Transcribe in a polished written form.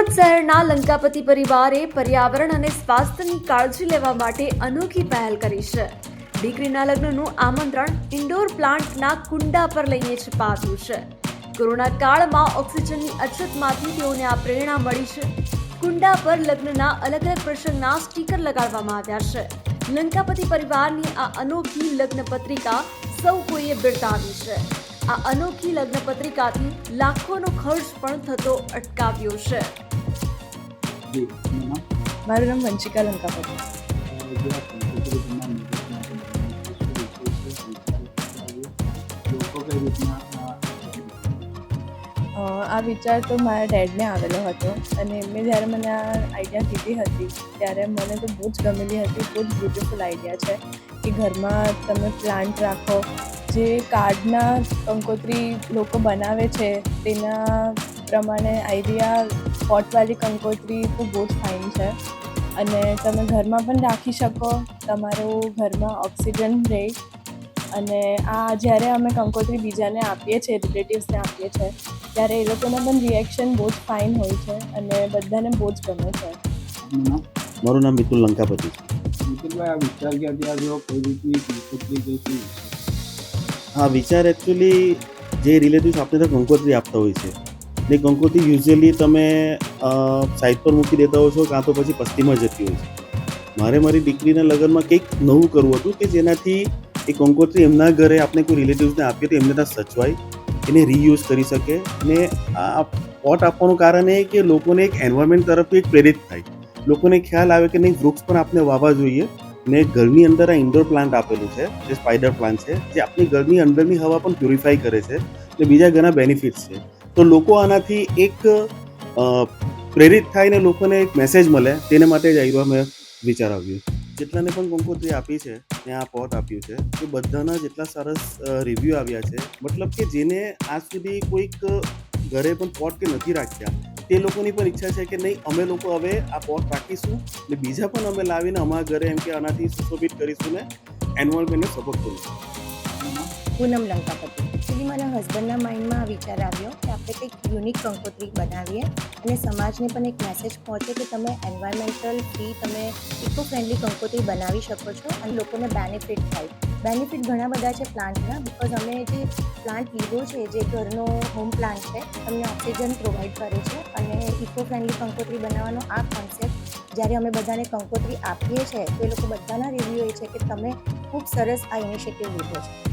સુરત શહેરના લંકાપતિ પરિવારે પર્યાવરણ અને સ્વાસ્થ્યની કાળજી લેવા માટે અનોખી પહેલ કરી છે. દીકરીના લગ્નનું આમંત્રણ ઇન્ડોર પ્લાન્ટના કુંડા પર લઈને છપાવ્યું છે. કોરોના કાળમાં ઓક્સિજનની અછતમાંથી તેઓને આ પ્રેરણા મળી છે. કુંડા પર લગ્નના અલગ અલગ પ્રસંગના સ્ટીકર લગાડવામાં આવ્યા છે. લંકાપતિ પરિવારની આ અનોખી લગ્ન પત્રિકા સૌ કોઈએ બિરદાવી છે. આ અનોખી લગ્ન પત્રિકાથી લાખોનો ખર્ચ પણ થતો અટકાવ્યો છે. જી એનું નામ? મારું નામ વંશિકા લંકાપતિ. જે આ કંકોત્રી બનાવવાની લોકો કઈ રીતના આ વિચાર તો મારા ડેડને આવેલો હતો અને એમને જ્યારે મને આ આઈડિયા કીધી હતી ત્યારે મને તો બહુ જ ગમેલી હતી. બહુ જ બ્યુટિફુલ આઈડિયા છે કે ઘરમાં તમે પ્લાન્ટ રાખો. જે કાર્ડના કંકોત્રી લોકો બનાવે છે તેના પ્રમાણે આઈડિયા પોટવાળી કંકોત્રી તો બહુ જ ફાઇન છે અને તમે ઘરમાં પણ રાખી શકો. તમારું ઘરમાં ઓક્સિજન રહે. અને આ જ્યારે અમે કંકોત્રી બીજાને આપીએ છીએ, રિલેટિવ્સને આપીએ છીએ, ત્યારે એ લોકોને પણ રિએક્શન બહુ જ ફાઇન હોય છે અને બધાને બહુ જ ગમે છે. આપનું નામ? મારું નામ મિતુલ લંકાપતિ. નિખિલભાઈ, આ વિચાર ક્યાંથી આવ્યો? કઈ રીતની કંકોત્રી કઈ શું? હા, વિચાર એકચ્યુઅલી જે રિલેટિવ્સ આપણે તો કંકોત્રી આપતા હોય છે ને કંકોત્રી યુઝ્યુઅલી તમે સાઈડ પર મૂકી દેતા હો છો કાં તો પછી પસ્તીમાં જતી હોય છે. મારે મારી દીકરીના લગ્નમાં કંઈક નવું કરવું હતું કે જેનાથી એ કંકોત્રી એમના ઘરે આપણે કોઈ રિલેટિવ્સને આપીએ તો એમને ત્યાં સચવાય, એને રીયુઝ કરી શકે. અને આ પોટ આપવાનું કારણ એ કે લોકોને એક એન્વાયરમેન્ટ તરફથી એક પ્રેરિત થાય. લોકોને ખ્યાલ આવે કે નહીં, વૃક્ષ પણ આપણે વાવવા જોઈએ. ને ઘરની અંદર આ ઇન્ડોર પ્લાન્ટ આપેલું છે જે સ્પાઈડર પ્લાન્ટ છે, જે આપણી ઘરની અંદરની હવા પણ પ્યુરિફાઈ કરે છે ને બીજા ઘણા બેનિફિટ્સ છે. તો લોકો આનાથી એક પ્રેરિત થાય ને લોકોને એક મેસેજ મળે, તેને માટે જ આવ્યો મેં વિચાર આવ્યો. જેટલાને પણ કંકોત્રી આપી છે ને આ પોટ આપ્યું છે એ બધાના જેટલા સરસ રિવ્યૂ આવ્યા છે, મતલબ કે જેને આજ સુધી કોઈક ઘરે પણ પોટ કે નથી રાખ્યા તે લોકોની પણ ઈચ્છા છે કે નહીં, અમે લોકો હવે આ પોટ રાખીશું ને બીજા પણ અમે લાવીને અમારા ઘરે એમ કે આનાથી સુશોભિત કરીશું ને એન્વાયરમેન્ટને સપોર્ટ કરીશું. પૂનમ લંકાપતિ. એકચ્યુઅલી મારા હસબન્ડના માઇન્ડમાં આ વિચાર આવ્યો કે આપણે કંઈક યુનિક કંકોત્રી બનાવીએ અને સમાજને પણ એક મેસેજ પહોંચે કે તમે એન્વાયરમેન્ટલ ફ્રી, તમે ઇકો ફ્રેન્ડલી કંકોત્રી બનાવી શકો છો અને લોકોને બેનિફિટ થાય. બેનિફિટ ઘણા બધા છે પ્લાન્ટના, બિકોઝ અમે જે પ્લાન્ટ લીધો છે, જે ઘરનો હોમ પ્લાન્ટ છે, તમને ઓક્સિજન પ્રોવાઈડ કરે છે અને ઇકો ફ્રેન્ડલી કંકોત્રી બનાવવાનો આ કોન્સેપ્ટ જ્યારે અમે બધાને કંકોત્રી આપીએ છીએ તો એ લોકો બધાના રિવ્યૂ એ છે કે તમે ખૂબ સરસ આ ઇનિશિયેટિવ લીધો છે.